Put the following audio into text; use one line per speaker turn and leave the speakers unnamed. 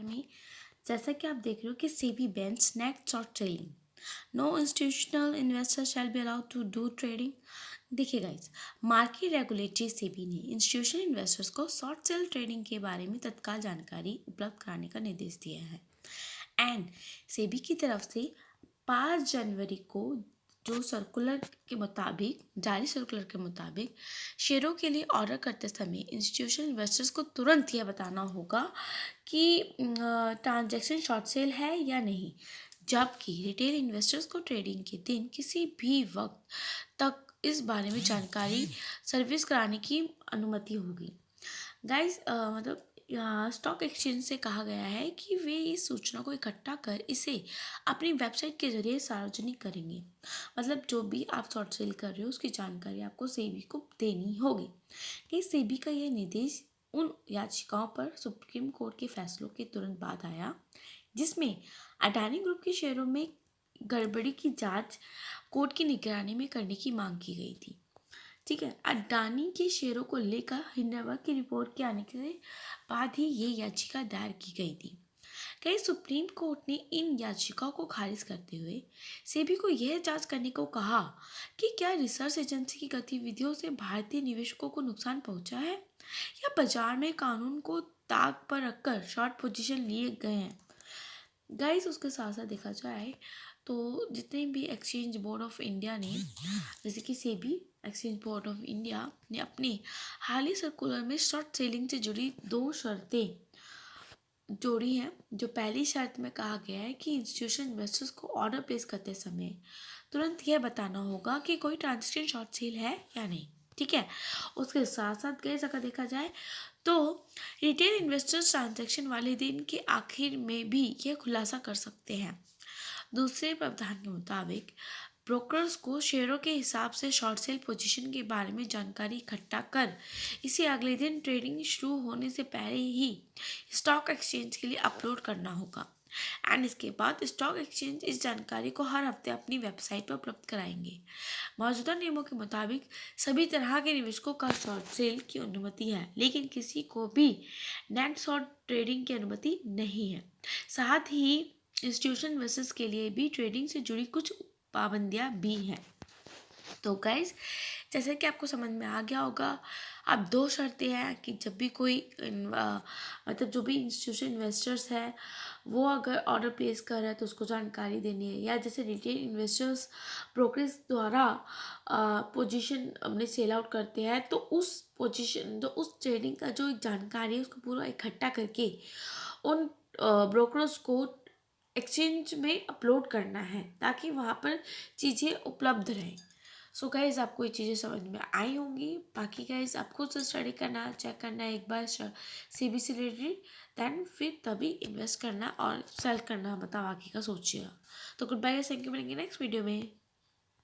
बारे में। जैसा कि आप देख रहे हो कि SEBI bans net short selling, no institutional investor shall be allowed to do trading. देखिए गाइस, मार्केट रेगुलेटरी सेबी ने इंस्टीट्यूशनल इन्वेस्टर्स को शॉर्ट सेल ट्रेडिंग के बारे में तत्काल जानकारी उपलब्ध कराने का निर्देश दिया है। एंड सेबी की तरफ से 5 जनवरी को जो जारी सर्कुलर के मुताबिक शेयरों के लिए ऑर्डर करते समय इंस्टीट्यूशनल इन्वेस्टर्स को तुरंत यह बताना होगा कि ट्रांजैक्शन शॉर्ट सेल है या नहीं, जबकि रिटेल इन्वेस्टर्स को ट्रेडिंग के दिन किसी भी वक्त तक इस बारे में जानकारी सर्विस कराने की अनुमति होगी। गाइस, मतलब यहाँ स्टॉक एक्सचेंज से कहा गया है कि वे इस सूचना को इकट्ठा कर इसे अपनी वेबसाइट के जरिए सार्वजनिक करेंगे। मतलब जो भी आप शॉर्ट सेल कर रहे हो उसकी जानकारी आपको सेबी को देनी होगी। कि सेबी का यह निर्देश उन याचिकाओं पर सुप्रीम कोर्ट के फैसलों के तुरंत बाद आया जिसमें अडानी ग्रुप के शेयरों में गड़बड़ी की जांच कोर्ट की निगरानी में करने की मांग की गई थी। ठीक है, अडानी के शेयरों को लेकर हिंडनबर्ग की रिपोर्ट के आने के बाद ही ये याचिका दायर की गई थी। कई सुप्रीम कोर्ट ने इन याचिकाओं को खारिज करते हुए सेबी को यह जांच करने को कहा कि क्या रिसर्च एजेंसी की गतिविधियों से भारतीय निवेशकों को नुकसान पहुंचा है या बाजार में कानून को ताक पर रखकर शॉर्ट पोजीशन लिए गए हैं। गाइस, उसके साथ साथ देखा जाए तो जितने भी एक्सचेंज बोर्ड ऑफ इंडिया ने, जैसे कि SEBI exchange board of India ने अपने हाल ही सर्कुलर में शॉर्ट सेलिंग से जुड़ी 2 शर्तें जोड़ी हैं। जो पहली शर्त में कहा गया है कि इंस्टीट्यूशन इन्वेस्टर्स को ऑर्डर प्लेस करते समय तुरंत यह बताना होगा कि कोई ट्रांजेक्शन शॉर्ट सेल है या नहीं। ठीक है, उसके साथ साथ गैस अगर देखा जाए तो रिटेल इन्वेस्टर्स ट्रांजैक्शन वाले दिन के आखिर में भी यह खुलासा कर सकते हैं। दूसरे प्रावधान के मुताबिक ब्रोकर्स को शेयरों के हिसाब से शॉर्ट सेल पोजीशन के बारे में जानकारी इकट्ठा कर इसे अगले दिन ट्रेडिंग शुरू होने से पहले ही स्टॉक एक्सचेंज के लिए अपलोड करना होगा। एंड इसके बाद स्टॉक एक्सचेंज इस जानकारी को हर हफ्ते अपनी वेबसाइट पर उपलब्ध कराएंगे। मौजूदा नियमों के मुताबिक सभी तरह के निवेशकों का शॉर्ट सेल की अनुमति है, लेकिन किसी को भी नेट शॉर्ट ट्रेडिंग की अनुमति नहीं है। साथ ही इंस्टीट्यूशन इन्वेस्टर्स के लिए भी ट्रेडिंग से जुड़ी कुछ पाबंदियां भी हैं। तो गाइज, जैसे कि आपको समझ में आ गया होगा, अब 2 शर्तें हैं कि जब भी कोई मतलब जो भी इंस्टीट्यूशन इन्वेस्टर्स है वो अगर ऑर्डर प्लेस कर रहा है तो उसको जानकारी देनी है, या जैसे रिटेल इन्वेस्टर्स ब्रोकरेज द्वारा पोजीशन अपने सेल आउट करते हैं तो उस पोजीशन तो उस ट्रेडिंग का जो जानकारी है उसको पूरा इकट्ठा करके उन ब्रोकर्स को एक्सचेंज में अपलोड करना है ताकि वहाँ पर चीज़ें उपलब्ध रहें। सो गाइज, आपको ये चीज़ें समझ में आई होंगी। बाकी गाइज, आप खुद से स्टडी करना, चेक करना एक बार सेबी से रिलेटेड, दैन फिर तभी इन्वेस्ट करना और सेल करना, मतलब बाकी का सोचिएगा। तो गुड बाय, थैंक यू, मिलेंगे नेक्स्ट वीडियो में।